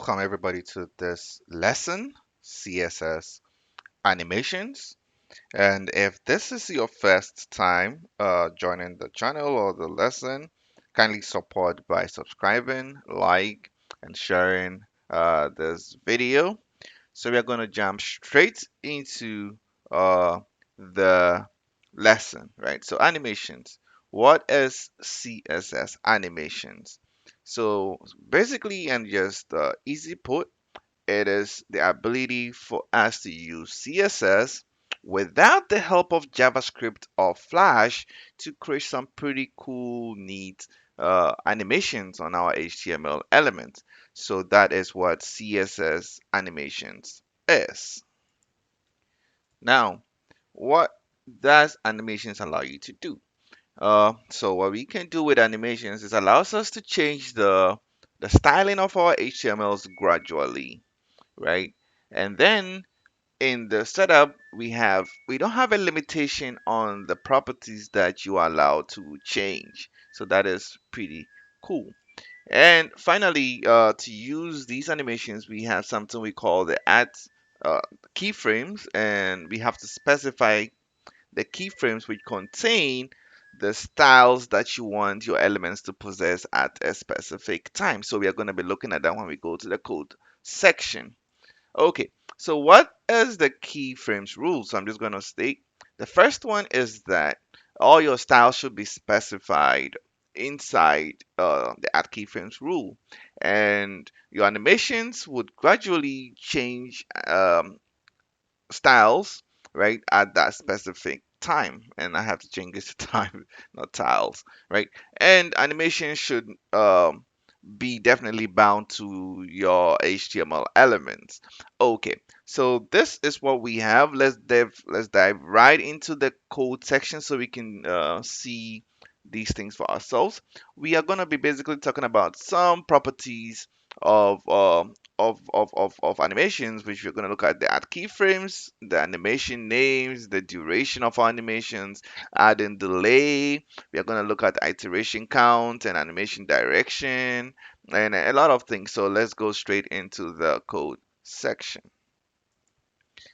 Welcome everybody to this lesson, CSS Animations. And if this is your first time joining the channel or the lesson, kindly support by subscribing, like, and sharing this video. So we are going to jump straight into the lesson, right? So animations. What is CSS animations? So basically, and just easy put, it is the ability for us to use CSS without the help of JavaScript or Flash to create some pretty cool, neat animations on our HTML elements. So that is what CSS animations is. Now, what does animations allow you to do? So what we can do with animations is allows us to change the styling of our HTMLs gradually, right? And then in the setup, we don't have a limitation on the properties that you are allowed to change. So that is pretty cool. And finally, to use these animations, we have something we call the add uh, keyframes, and we have to specify the keyframes which contain the styles that you want your elements to possess at a specific time. So we are going to be looking at that when we go to the code section. Okay, so what is the keyframes rule? So I'm just going to state the first one is that all your styles should be specified inside the add keyframes rule, and your animations would gradually change styles, right, at that specific time. And I have to change this to time, not tiles, right? And animation should be definitely bound to your HTML elements. Okay, so this is what we have. Let's dive right into the code section so we can see these things for ourselves. We are going to be basically talking about some properties of of animations, which we're going to look at the add keyframes, the animation names, the duration of our animations, adding delay. We are going to look at iteration count and animation direction and a lot of things. So let's go straight into the code section.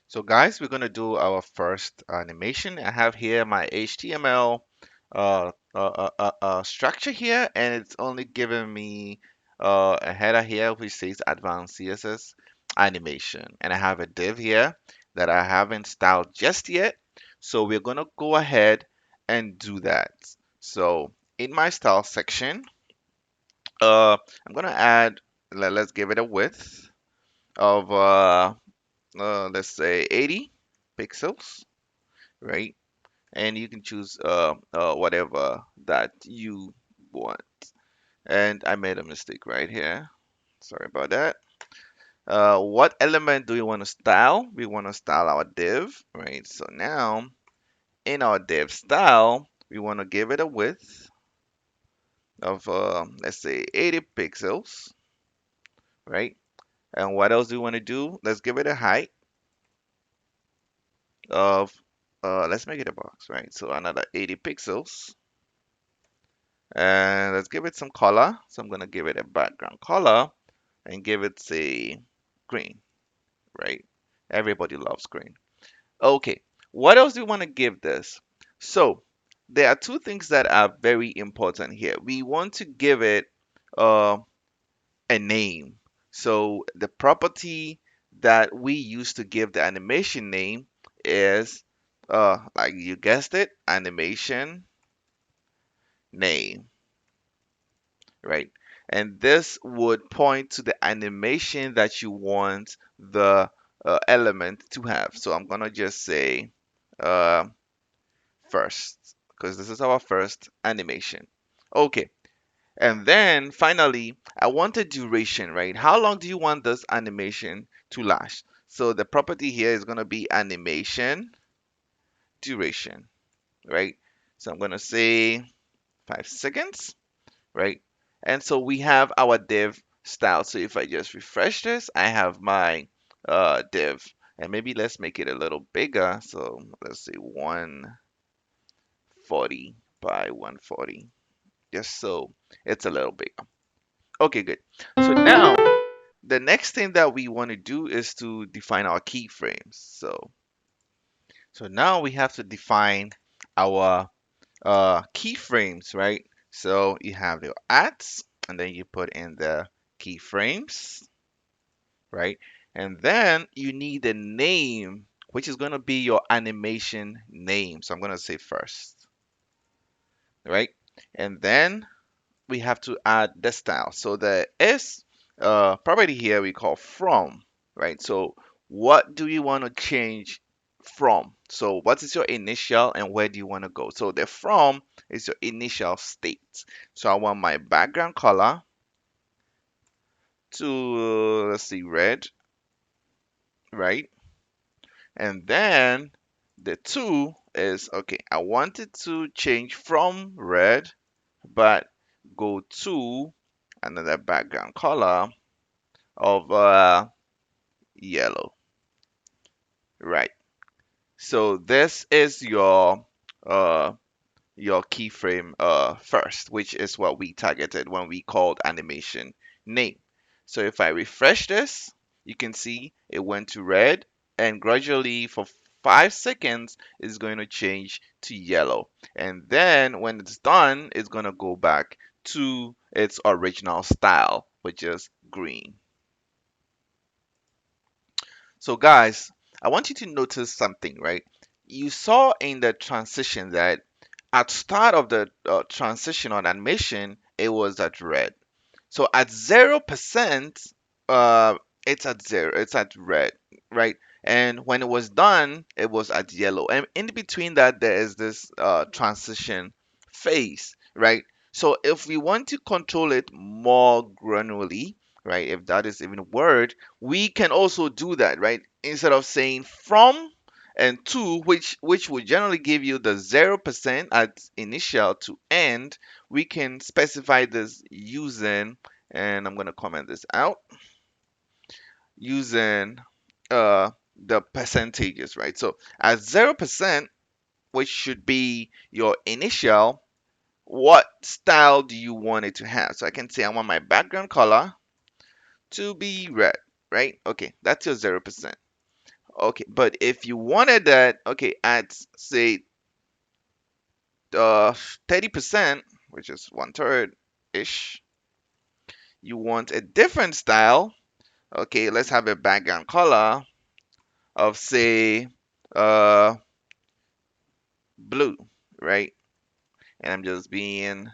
So guys, we're going to do our first animation. I have here my HTML structure here, and it's only giving me a header here which says Advanced CSS Animation. And I have a div here that I haven't styled just yet. So we're going to go ahead and do that. So in my style section, I'm going to add, let's give it a width of, let's say 80 pixels, right? And you can choose whatever that you want. And I made a mistake right here. Sorry about that. What element do we want to style? We want to style our div, right? So now in our div style, we want to give it a width of, let's say 80 pixels, right? And what else do we want to do? Let's give it a height of, let's make it a box, right? So another 80 pixels. And let's give it some color. So I'm going to give it a background color and give it, say, green, right? Everybody loves green. Okay, what else do we want to give this? So there are two things that are very important here. We want to give it uh, a name. So the property that we use to give the animation name is, like you guessed it, animation name, right? And this would point to the animation that you want the element to have. So I'm gonna just say uh, first, because this is our first animation. Okay, and then finally, I want a duration, right? How long do you want this animation to last? So the property here is gonna be animation duration, right? So I'm gonna say 5 seconds, right? And so we have our div style. So if I just refresh this, I have my div. And maybe let's make it a little bigger. So let's say 140 by 140, just so it's a little bigger. Okay, good. So now the next thing that we want to do is to define our keyframes. So now we have to define our keyframes, right? So you have your ads, and then you put in the keyframes, right? And then you need a name, which is going to be your animation name. So I'm going to say first, right? And then we have to add the style. So the S property here we call from, right? So what do you want to change from? So what is your initial and where do you want to go? So the from is your initial state. So I want my background color to, let's see, red, right? And then the two is, okay, I want it to change from red, but go to another background color of yellow, right? So this is uh, your keyframe first, which is what we targeted when we called animation name. So if I refresh this, you can see it went to red, and gradually for 5 seconds it's going to change to yellow. And then when it's done, it's going to go back to its original style, which is green. So guys, I want you to notice something, right? You saw in the transition that at start of the transition on animation, it was at red. So at 0%, uh, it's at zero, it's at red, right? And when it was done, it was at yellow. And in between that, there is this transition phase, right? So if we want to control it more granularly, right, if that is even a word, we can also do that, right? Instead of saying from and to, which would generally give you the 0% at initial to end, we can specify this using, and I'm going to comment this out, using the percentages, right? So at 0%, which should be your initial, what style do you want it to have? So I can say I want my background color to be red, right? Okay, that's your 0%. Okay, but if you wanted that, okay, at say 30%, which is 1/3 ish, you want a different style. Okay, let's have a background color of say uh blue, right? And I'm just being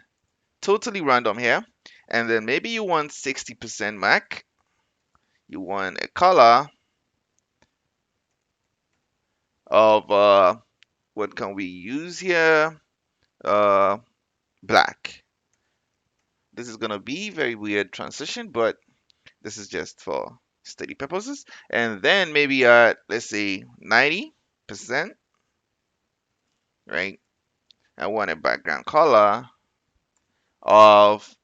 totally random here. And then maybe you want 60% MAC. You want a color of what can we use here? Uh Black. This is gonna be very weird transition, but this is just for study purposes. And then maybe let's say 90%, right? I want a background color of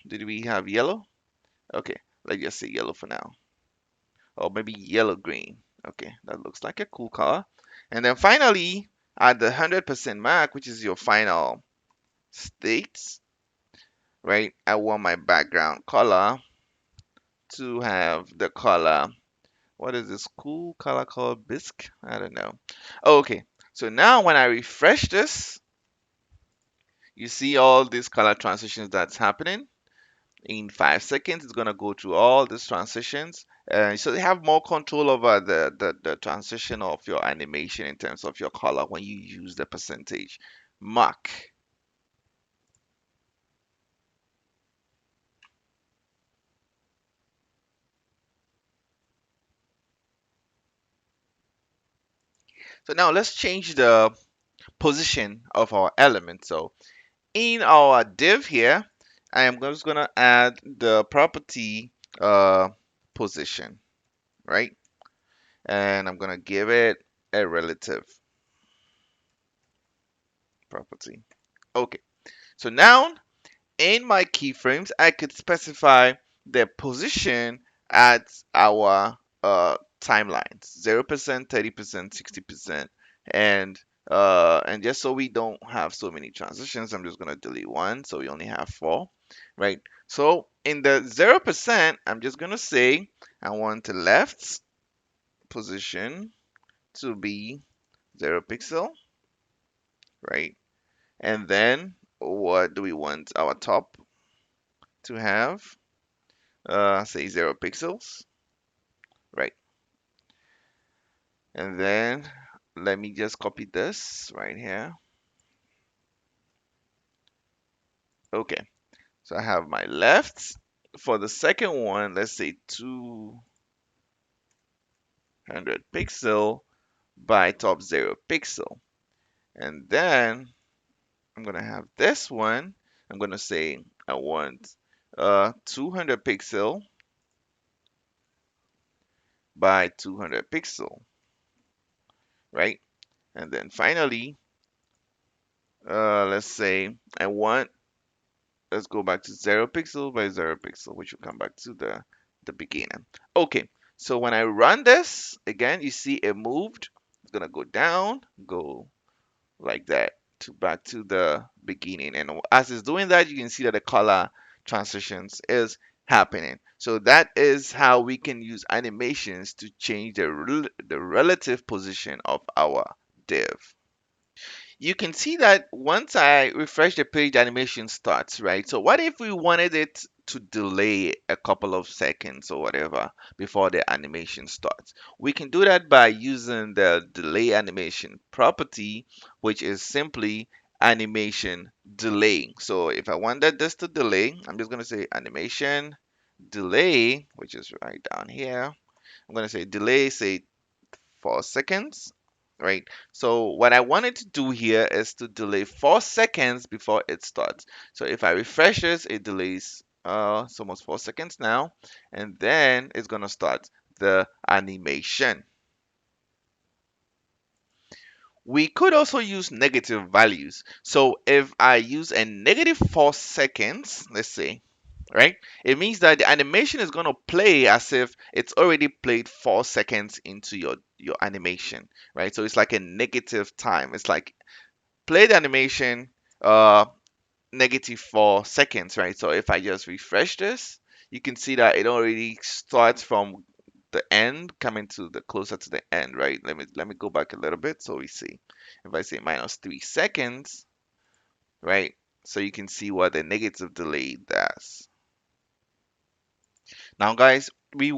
did we have yellow? Okay, let's just say yellow for now. Or maybe yellow green. Okay, that looks like a cool color. And then finally, at the 100% mark, which is your final state, right? I want my background color to have the color. What is this cool color called? Bisque? I don't know. Oh, okay, so now when I refresh this, you see all these color transitions that's happening. In 5 seconds, it's gonna go through all these transitions. So they have more control over the transition of your animation in terms of your color when you use the percentage mark. So now let's change the position of our element. So in our div here, I am just gonna add the property position, right? And I'm gonna give it a relative property. Okay, so now in my keyframes, I could specify the position at our timelines, 0%, 30%, 60%, and And just so we don't have so many transitions, I'm just gonna delete one, so we only have four, right? So in the 0%, I'm just gonna say I want the left position to be 0 pixel, right? And then what do we want our top to have? Say 0 pixels, right? And then let me just copy this right here. Okay, so I have my left. For the second one, let's say 200 pixel by top 0 pixel. And then I'm gonna have this one. I'm gonna say I want 200 pixel by 200 pixel, right? And then finally, let's say I want, let's go back to 0 pixel by 0 pixel, which will come back to the beginning. Okay, so when I run this, again, you see it moved. It's gonna go down, go like that to back to the beginning. And as it's doing that, you can see that the color transitions is happening. So that is how we can use animations to change the relative position of our div. You can see that once I refresh the page, the animation starts, right? So what if we wanted it to delay a couple of seconds or whatever before the animation starts? We can do that by using the delay animation property, which is simply animation delay. So if I wanted this to delay, I'm just going to say animation delay, which is right down here. I'm going to say delay, say 4 seconds, right? So what I wanted to do here is to delay 4 seconds before it starts. So if I refresh this, it delays it's almost 4 seconds now, and then it's gonna start the animation. We could also use negative values. So if I use a negative 4 seconds, let's say, right? It means that the animation is going to play as if it's already played 4 seconds into your animation, right? So it's like a negative time. It's like play the animation, uh, negative 4 seconds, right? So if I just refresh this, you can see that it already starts from the end coming to the closer to the end, right? Let me go back a little bit so we see. If I say -3 seconds, right? So you can see what the negative delay does. Now, guys, we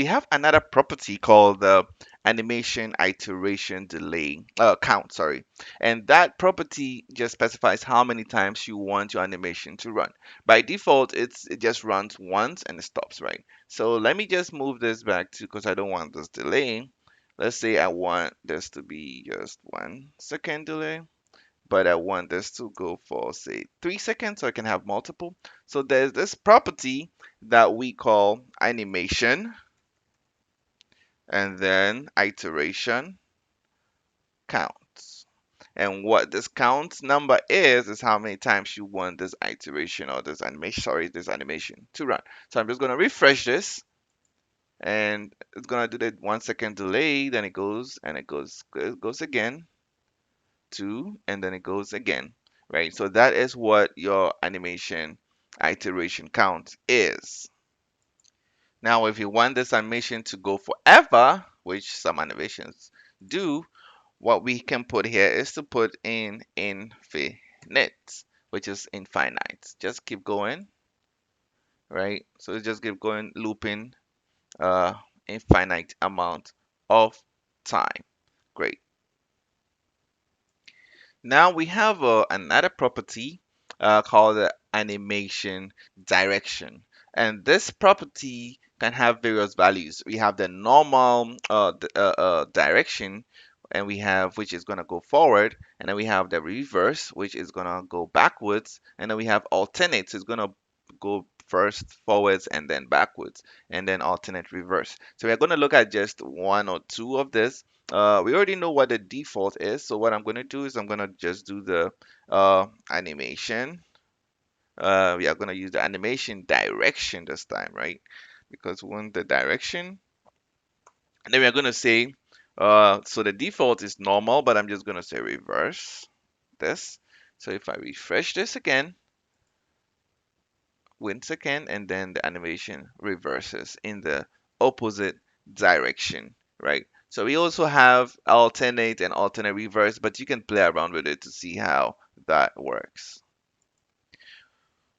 have another property called the animation iteration delay count, sorry, and that property just specifies how many times you want your animation to run. By default, it just runs once and it stops, right? So let me just move this back to because I don't want this delay. Let's say I want this to be just 1 second delay, but I want this to go for say 3 seconds so I can have multiple. So there's this property that we call animation and then iteration counts. And what this count number is how many times you want this iteration or this animation, sorry, this animation to run. So I'm just going to refresh this and it's going to do the 1 second delay, then it goes and it goes again, two, and then it goes again, right? So that is what your animation iteration count is. Now, if you want this animation to go forever, which some animations do, what we can put here is to put in infinite, which is infinite. Just keep going, right? So just keep going, looping, uh, infinite amount of time. Great. Now we have another property called the animation direction. And this property can have various values. We have the normal direction, and we have which is going to go forward, and then we have the reverse, which is going to go backwards, and then we have alternate, so it's going to go first forwards and then backwards, and then alternate reverse. So we're going to look at just one or two of this. We already know what the default is, so what I'm going to do is I'm going to just do the animation. We are going to use the animation direction this time, right? Because we want the direction, and then we are going to say So the default is normal, but I'm just gonna say reverse this. So if I refresh this again, once again, and then the animation reverses in the opposite direction, right? So we also have alternate and alternate reverse, but you can play around with it to see how that works.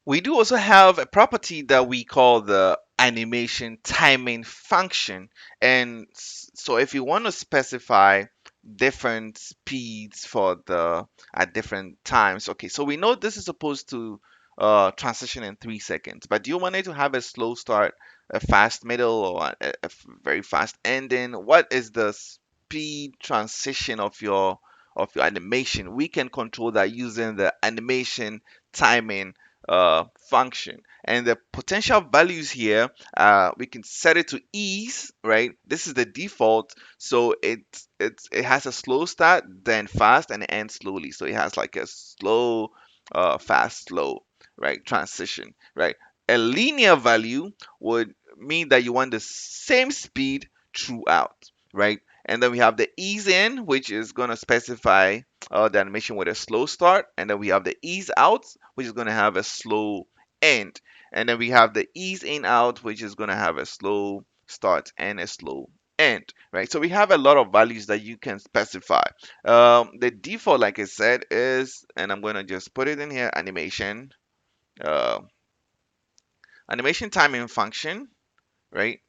We do also have a property that we call the animation timing function. And so if you want to specify different speeds for the at different times, okay, so we know this is supposed to transition in 3 seconds, but do you want it to have a slow start, a fast middle, or a very fast ending? What is the speed transition of your animation? We can control that using the animation timing function. And the potential values here, we can set it to ease, right? This is the default, so it has a slow start, then fast, and it ends slowly. So it has like a slow, fast, slow, right? Transition, right? A linear value would mean that you want the same speed throughout, right? And then we have the ease in, which is going to specify the animation with a slow start, and then we have the ease out, which is going to have a slow end, and then we have the ease in out, which is going to have a slow start and a slow end, right? So we have a lot of values that you can specify. The default, like I said, is, and I'm going to just put it in here, uh, animation timing function, right?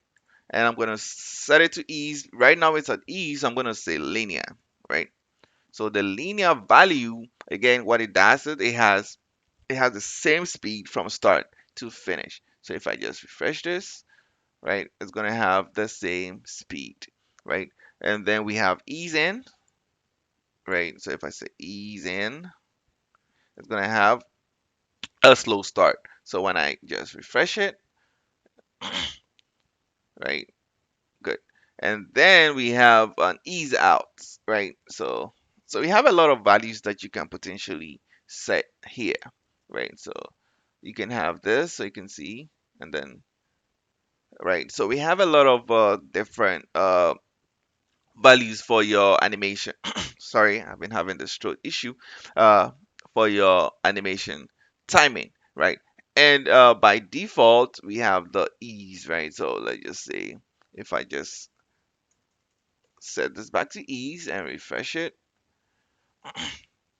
And I'm going to set it to ease. Right now it's at ease. I'm going to say linear, right? So the linear value, again, what it does is it has the same speed from start to finish. So if I just refresh this, right, it's gonna have the same speed, right? And then we have ease in, right? So if I say ease in, it's gonna have a slow start. So when I just refresh it, right, good. And then we have an ease out, right? So we have a lot of values that you can potentially set here, right? So you can have this, so you can see, and then right. So we have a lot of different values for your animation. Sorry, I've been having this throat issue. Uh, for your animation timing, right? And by default, we have the ease, right? So let's just say if I just set this back to ease and refresh it,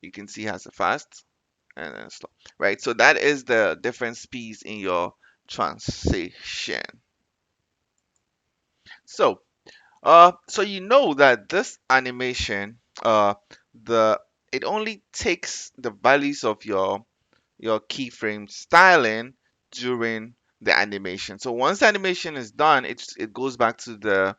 you can see it has a fast and then slow, right? So that is the different speeds in your transition. So so you know that this animation, the it only takes the values of your keyframe styling during the animation. So once the animation is done, it goes back to the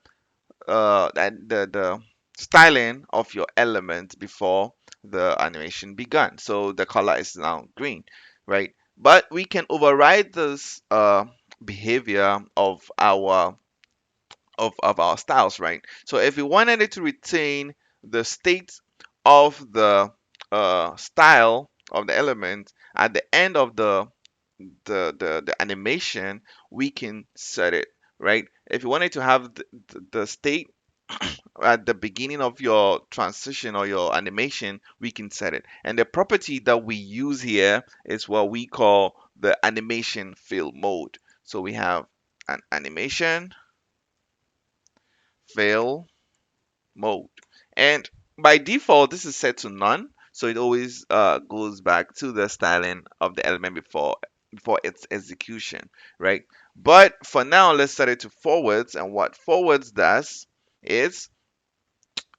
styling of your element before the animation began. So the color is now green, right? But we can override this behavior of our styles, right? So if we wanted it to retain the state of the style of the element at the end of the animation, we can set it, right? If you wanted to have the state at the beginning of your transition or your animation, we can set it. And the property that we use here is what we call the animation fill mode. So we have an animation fill mode. And by default, this is set to none. So it always goes back to the styling of the element before its execution, right? But for now, let's set it to forwards. And what forwards does is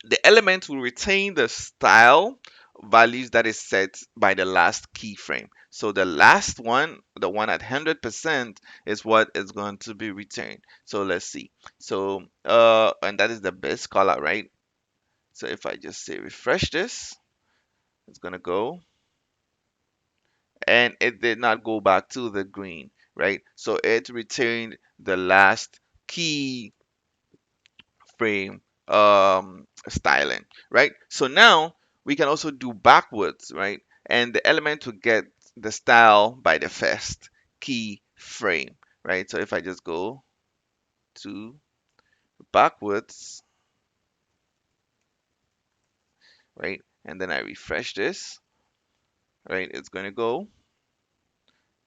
the element will retain the style values that is set by the last keyframe. So the last one, the one at 100%, is what is going to be returned. So let's see. So and that is the best color, right? So if I just say refresh this, it's gonna go, and it did not go back to the green, right? So it returned the last key frame styling, right? So now we can also do backwards, right? And the element will get the style by the first key frame, right? So if I just go to backwards, right? And then I refresh this, right? It's going to go,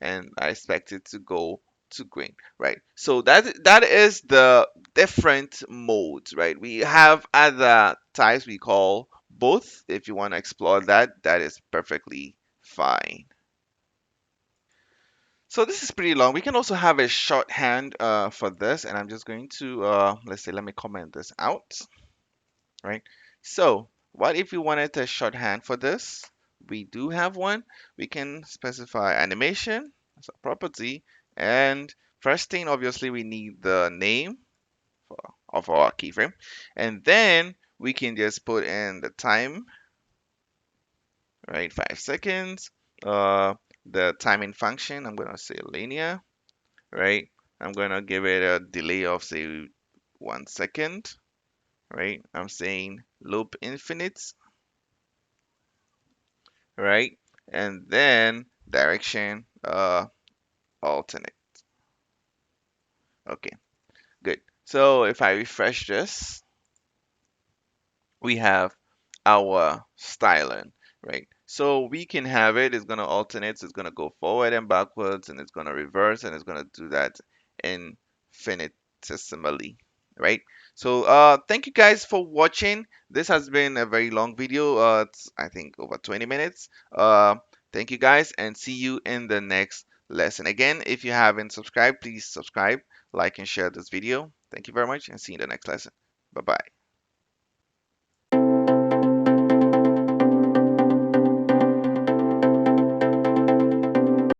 and I expect it to go to green, right? So that is the different modes, right? We have other types we call both. If you want to explore that, that is perfectly fine. So this is pretty long. We can also have a shorthand for this, and I'm just going to let's say let me comment this out, right? So what if we wanted a shorthand for this? We do have one. We can specify animation as a property, and first thing, obviously, we need the name of our keyframe, and then we can just put in the time, right? 5 seconds. Uh, the timing function, I'm gonna say linear, right? I'm gonna give it a delay of say 1 second, right? I'm saying loop infinite, right? And then direction alternate. Okay, good. So if I refresh this, we have our styling, right? So we can have it, it's gonna alternate, so it's gonna go forward and backwards, and it's gonna reverse, and it's gonna do that infinitesimally, right? So thank you guys for watching. This has been a very long video. It's, I think, over 20 minutes. Thank you guys, and see you in the next lesson. Again, if you haven't subscribed, please subscribe, like, and share this video. Thank you very much, and see you in the next lesson. Bye bye.